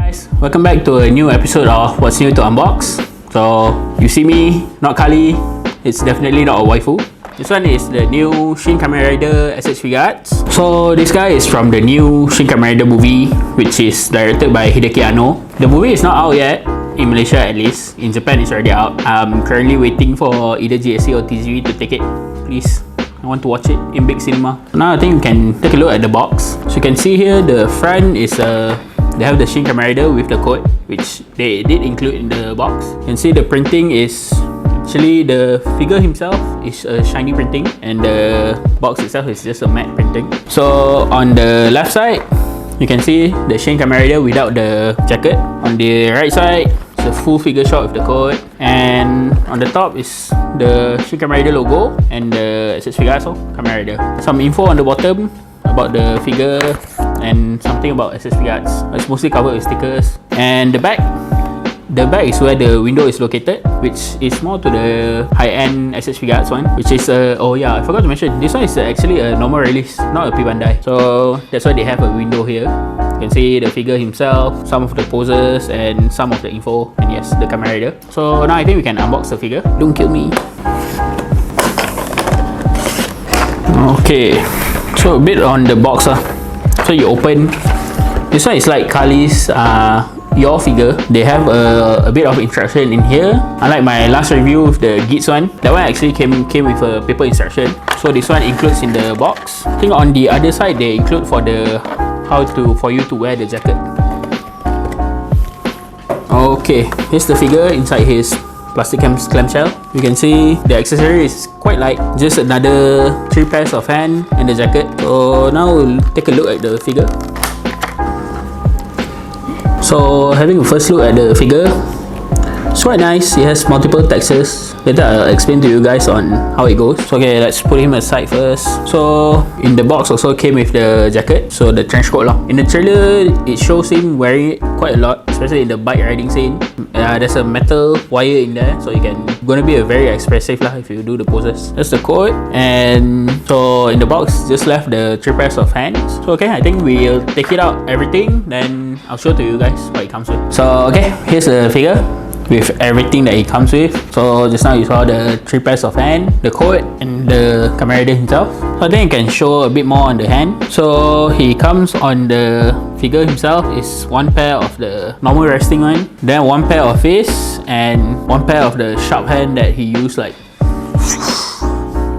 Guys, welcome back to a new episode of What's New to Unbox. So, you see me, not Kali, it's definitely not a waifu. This one is the new Shin Kamen Rider S.H.Figuarts. So, this guy is from the new Shin Kamen Rider movie, which is directed by Hideki Anno. The movie is not out yet, in Malaysia at least. In Japan, it's already out. I'm currently waiting for either GSC or TZV to take it. Please, I want to watch it in big cinema. Now I think you can take a look at the box. So you can see here, the front is they have the Shin Kamen Rider with the code, which they did include in the box. You can see the printing is actually the figure himself is a shiny printing, and the box itself is just a matte printing. So on the left side, you can see the Shin Kamen Rider without the jacket. On the right side, it's a full figure shot with the code, and on the top is the Shin Kamen Rider logo and the S.H.Figuarts Kamen Rider. Some info on the bottom about the figure and something about S.H.Figuarts. It's mostly covered with stickers. And the back is where the window is located, which is more to the high-end S.H.Figuarts one, which is oh yeah, I forgot to mention, this one is actually a normal release, not a Bandai. So that's why they have a window here. You can see the figure himself, some of the poses, and some of the info, and yes, the Kamen Rider. So now I think we can unbox the figure. Don't kill me. Okay, so a bit on the box. So you open, this one is like Kali's your figure. They have a bit of instruction in here, unlike my last review with the Geats one. That one actually came with a paper instruction. So this one includes in the box. I think on the other side they include for the for you to wear the jacket. Okay, here's the figure inside his plastic clamshell. You can see the accessory is quite light, just another 3 pairs of hand and the jacket. So now we'll take a look at the figure. So having a first look at the figure, it's quite nice. It has multiple textures. Later I'll explain to you guys on how it goes. So okay, let's put him aside first. So in the box also came with the jacket, so the trench coat lah. In the trailer, it shows him wearing it quite a lot, especially in the bike riding scene. There's a metal wire in there, so you can gonna be a very expressive lah if you do the poses. That's the coat, and so in the box just left the 3 pairs of hands. So okay, I think we'll take it out everything, then I'll show to you guys what it comes with. So okay, here's the figure with everything that it comes with. So just now you saw the 3 pairs of hand, the coat, and the Kamen Rider himself. So I think I can show a bit more on the hand. So he comes on the figure himself is 1 pair of the normal resting one, then 1 pair of his, and 1 pair of the sharp hand that he used, like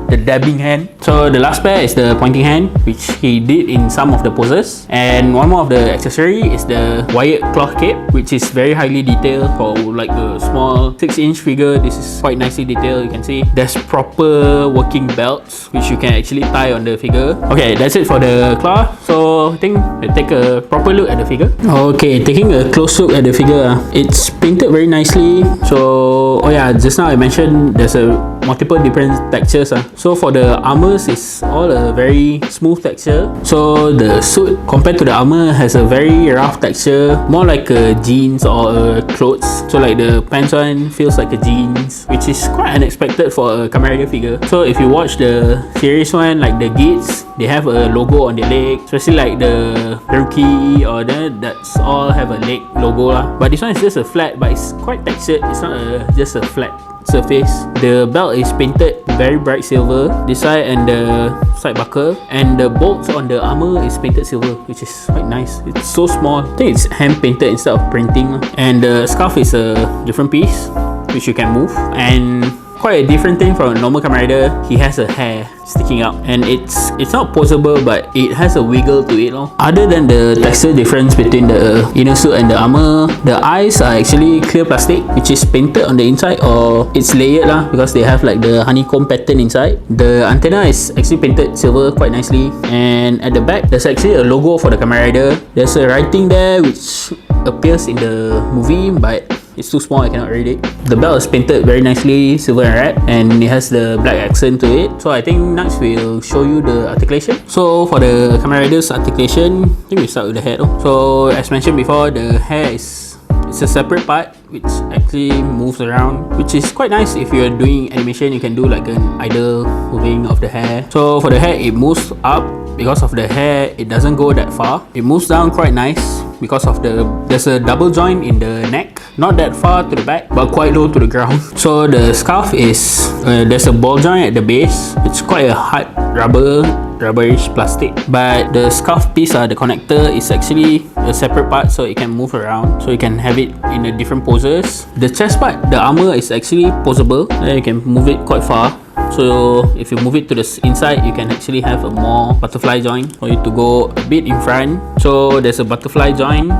the dabbing hand. So the last pair is the pointing hand, which he did in some of the poses. And one more of the accessory is the wired cloth cape, which is very highly detailed for like a small 6-inch figure. This is quite nicely detailed. You can see there's proper working belts which you can actually tie on the figure. Okay, that's it for the cloth. So I think we'll take a proper look at the figure. Okay, taking a close look at the figure, it's painted very nicely. So oh yeah, just now I mentioned there's a multiple different textures. So for the armors, it's all a very smooth texture. So the suit compared to the armor has a very rough texture, more like a jeans or a clothes. So like the pants one feels like a jeans, which is quite unexpected for a Kamen Rider figure. So if you watch the series one, like the Geats, they have a logo on their leg, especially like the Rookie or that's all have a leg logo lah. But this one is just a flat, but it's quite textured. It's not just a flat surface. The belt is painted very bright silver, this side and the side buckle, and the bolts on the armor is painted silver, which is quite nice. It's so small. I think it's hand painted instead of printing. And the scarf is a different piece which you can move, and quite a different thing from a normal Kamen Rider. He has a hair sticking out, and it's not posable, but it has a wiggle to it. Other than the texture difference between the inner suit and the armor, the eyes are actually clear plastic, which is painted on the inside, or it's layered lah, because they have like the honeycomb pattern inside. The antenna is actually painted silver quite nicely, and at the back there's actually a logo for the Kamen Rider. There's a writing there which appears in the movie, but it's too small, I cannot read it. The belt is painted very nicely, silver and red, and it has the black accent to it. So I think next we'll show you the articulation. So for the Kamen Rider's articulation, I think we start with the head. So as mentioned before, the hair it's a separate part. which actually moves around, which is quite nice. If you're doing animation, you can do like an idle moving of the hair. So for the hair, it moves up. Because of the hair, it doesn't go that far. It moves down quite nice because of there's a double joint in the neck, not that far to the back but quite low to the ground. So the scarf is there's a ball joint at the base. It's quite a hard rubberish plastic, but the scarf piece, the connector, is actually a separate part, so it can move around, so you can have it in a different poses. The chest part, the armor, is actually posable. Then you can move it quite far. So if you move it to the inside, you can actually have a more butterfly joint for you to go a bit in front. So there's a butterfly joint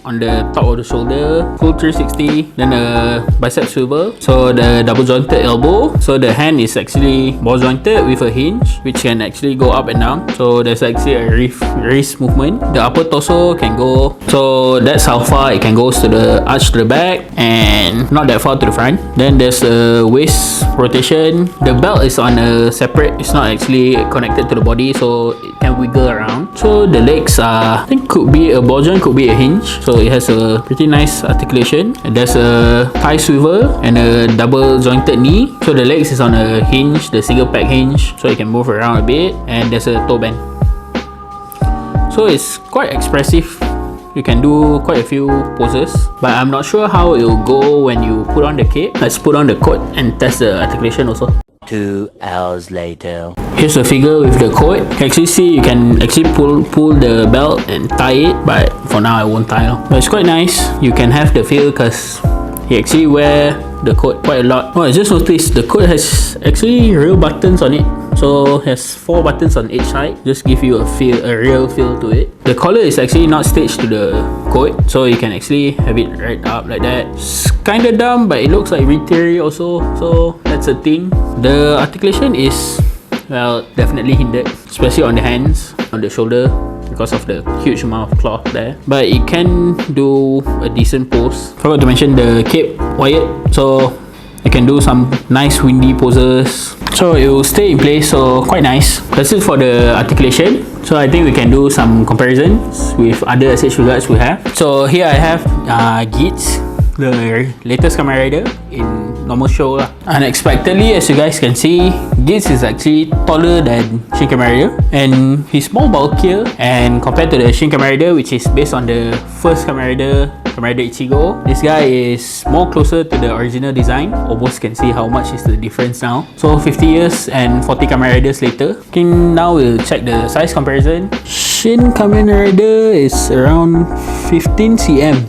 on the top of the shoulder, full 360, then a bicep swivel, so the double jointed elbow. So the hand is actually ball jointed with a hinge, which can actually go up and down. So there's actually a wrist movement. The upper torso can go, so that's how far it can go, to the arch to the back and not that far to the front. Then there's a waist rotation. The belt is on a separate, it's not actually connected to the body, so it can wiggle around. So the legs are, I think, could be a ball joint, could be a hinge. So it has a pretty nice articulation. And there's a thigh swivel and a double jointed knee. So the legs is on a hinge, the single peg hinge, so you can move around a bit. And there's a toe bend. So it's quite expressive. You can do quite a few poses, but I'm not sure how it will go when you put on the cape. Let's put on the coat and test the articulation also. 2 hours later. Here's the figure with the coat. You can actually see, you can actually pull the belt and tie it, but for now I won't tie it. But it's quite nice. You can have the feel because he actually wear the coat quite a lot. Oh, I just noticed the coat has actually real buttons on it. So it has 4 buttons on each side. Just give you a real feel to it. The collar is actually not stitched to the coat, so you can actually have it right up like that. It's kinda dumb, but it looks like retiary also, so that's a thing. The articulation is, well, definitely hindered, especially on the hands, on the shoulder, because of the huge amount of cloth there. But it can do a decent pose. Forgot to mention the cape wired, so you can do some nice windy poses. So it will stay in place, so quite nice. That's it for the articulation. So I think we can do some comparisons with other S.H.Figuarts we have. So here I have Geats, the latest Kamen Rider in normal show. Unexpectedly, as you guys can see, Geats is actually taller than Shin Kamen Rider, and he's more bulkier. And compared to the Shin Kamen Rider, which is based on the first Kamen Rider Ichigo, this guy is more closer to the original design. Almost can see how much is the difference now. So 50 years and 40 Kamen Riders later. Okay, now we'll check the size comparison. Shin Kamen Rider is around 15 cm,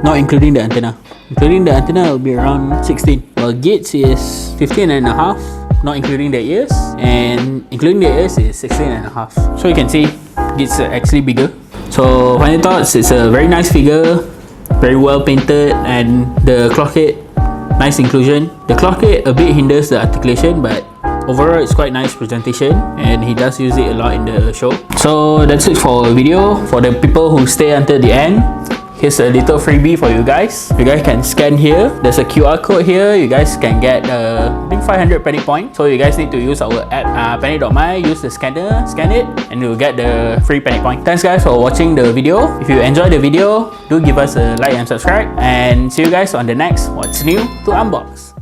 not including the antenna. Including the antenna, it will be around 16. While Geats is 15.5, not including the ears, and including the ears is 16.5. So you can see Geats are actually bigger. So final thoughts, it's a very nice figure, very well painted, and the cloth head, nice inclusion. The cloth head a bit hinders the articulation, but overall it's quite nice presentation, and he does use it a lot in the show. So that's it for the video. For the people who stay until the end, here's a little freebie for you guys. You guys can scan here. There's a QR code here. You guys can get I think 500 panic points. So you guys need to use our app panic.my, use the scanner, scan it, and you'll get the free panic point. Thanks guys for watching the video. If you enjoyed the video, do give us a like and subscribe, and see you guys on the next What's New to Unbox.